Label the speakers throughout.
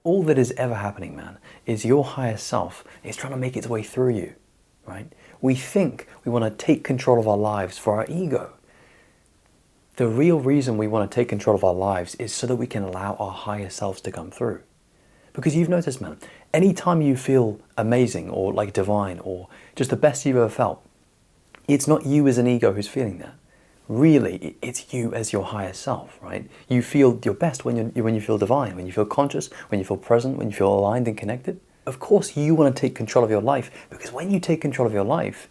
Speaker 1: all that is ever happening, man, is your higher self is trying to make its way through you, right? We think we want to take control of our lives for our ego. The real reason we want to take control of our lives is so that we can allow our higher selves to come through. Because you've noticed, man, anytime you feel amazing or like divine or just the best you've ever felt, it's not you as an ego who's feeling that. Really, it's you as your higher self, right? You feel your best when you feel divine, when you feel conscious, when you feel present, when you feel aligned and connected. Of course, you want to take control of your life, because when you take control of your life,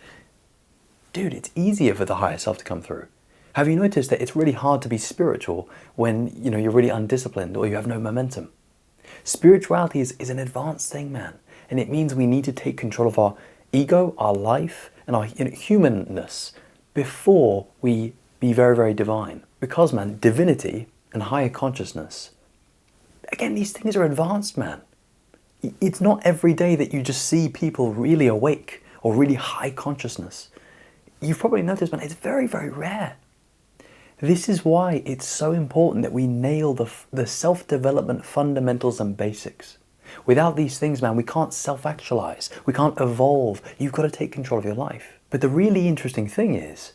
Speaker 1: dude, it's easier for the higher self to come through. Have you noticed that it's really hard to be spiritual when you're really undisciplined or you have no momentum? Spirituality is an advanced thing, man, and it means we need to take control of our ego, our life, and our humanness before we be very, very divine. Because, man, divinity and higher consciousness, again, these things are advanced, man. It's not every day that you just see people really awake or really high consciousness. You've probably noticed, man, it's very, very rare. This is why it's so important that we nail the self-development fundamentals and basics. Without these things, man, we can't self-actualize. We can't evolve. You've got to take control of your life. But the really interesting thing is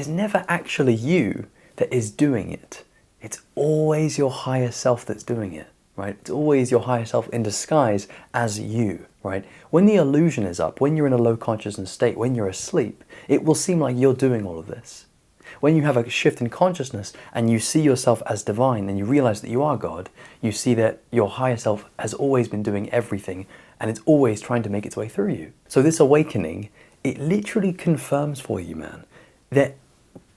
Speaker 1: never actually you that is doing it. It's always your higher self that's doing it, right? It's always your higher self in disguise as you, right? When the illusion is up, when you're in a low consciousness state, when you're asleep, it will seem like you're doing all of this. When you have a shift in consciousness and you see yourself as divine and you realize that you are God, you see that your higher self has always been doing everything and it's always trying to make its way through you. So this awakening, it literally confirms for you, man, that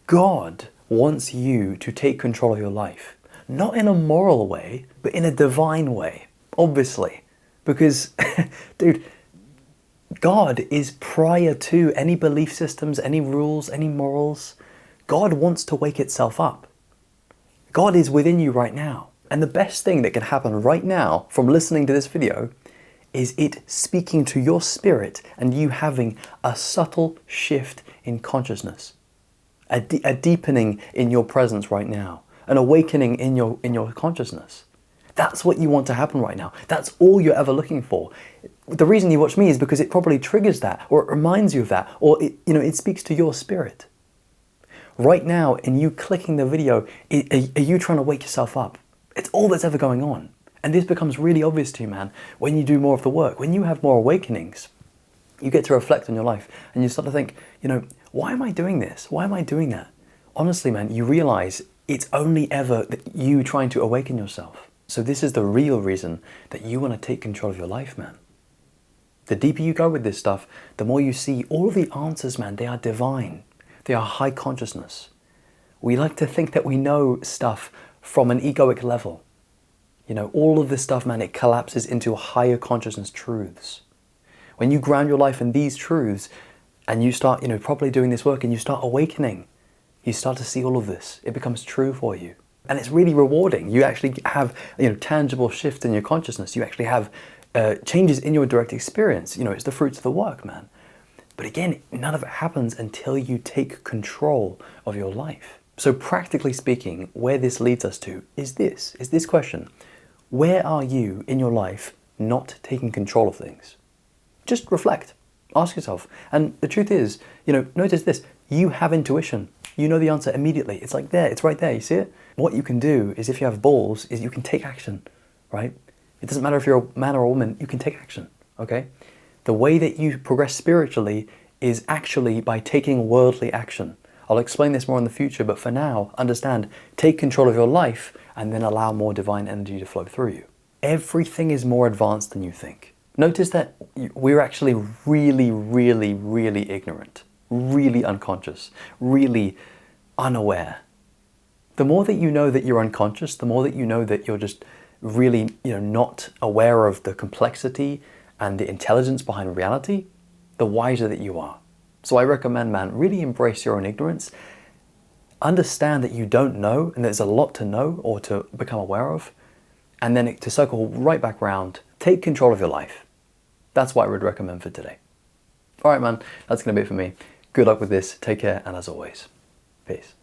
Speaker 1: God wants you to take control of your life. Not in a moral way, but in a divine way, obviously. Because, dude, God is prior to any belief systems, any rules, any morals. God wants to wake itself up. God is within you right now. And the best thing that can happen right now from listening to this video is it speaking to your spirit and you having a subtle shift in consciousness, a deepening in your presence right now, an awakening in your consciousness. That's what you want to happen right now. That's all you're ever looking for. The reason you watch me is because it probably triggers that, or it reminds you of that, or it speaks to your spirit. Right now, in you clicking the video, are you trying to wake yourself up? It's all that's ever going on. And this becomes really obvious to you, man, when you do more of the work. When you have more awakenings, you get to reflect on your life and you start to think, why am I doing this? Why am I doing that? Honestly, man, you realize it's only ever you trying to awaken yourself. So this is the real reason that you want to take control of your life, man. The deeper you go with this stuff, the more you see all of the answers, man, they are divine. They are high consciousness. We like to think that we know stuff from an egoic level. All of this stuff, man, it collapses into higher consciousness truths. When you ground your life in these truths and you start, properly doing this work and you start awakening, you start to see all of this. It becomes true for you. And it's really rewarding. You actually have, tangible shift in your consciousness. You actually have changes in your direct experience. It's the fruits of the work, man. But again, none of it happens until you take control of your life. So practically speaking, where this leads us to is this question. Where are you in your life not taking control of things? Just reflect. Ask yourself. And the truth is, notice this. You have intuition. You know the answer immediately. It's like there. It's right there. You see it? What you can do is, if you have balls, is you can take action, right? It doesn't matter if you're a man or a woman. You can take action, okay? The way that you progress spiritually is actually by taking worldly action. I'll explain this more in the future, but for now, understand, take control of your life and then allow more divine energy to flow through you. Everything is more advanced than you think. Notice that we're actually really, really, really ignorant, really unconscious, really unaware. The more that you know that you're unconscious, the more that you know that you're just really, not aware of the complexity and the intelligence behind reality, the wiser that you are. So I recommend, man, really embrace your own ignorance. Understand that you don't know, and there's a lot to know or to become aware of. And then to circle right back around, take control of your life. That's what I would recommend for today. All right, man, that's going to be it for me. Good luck with this. Take care, and as always, peace.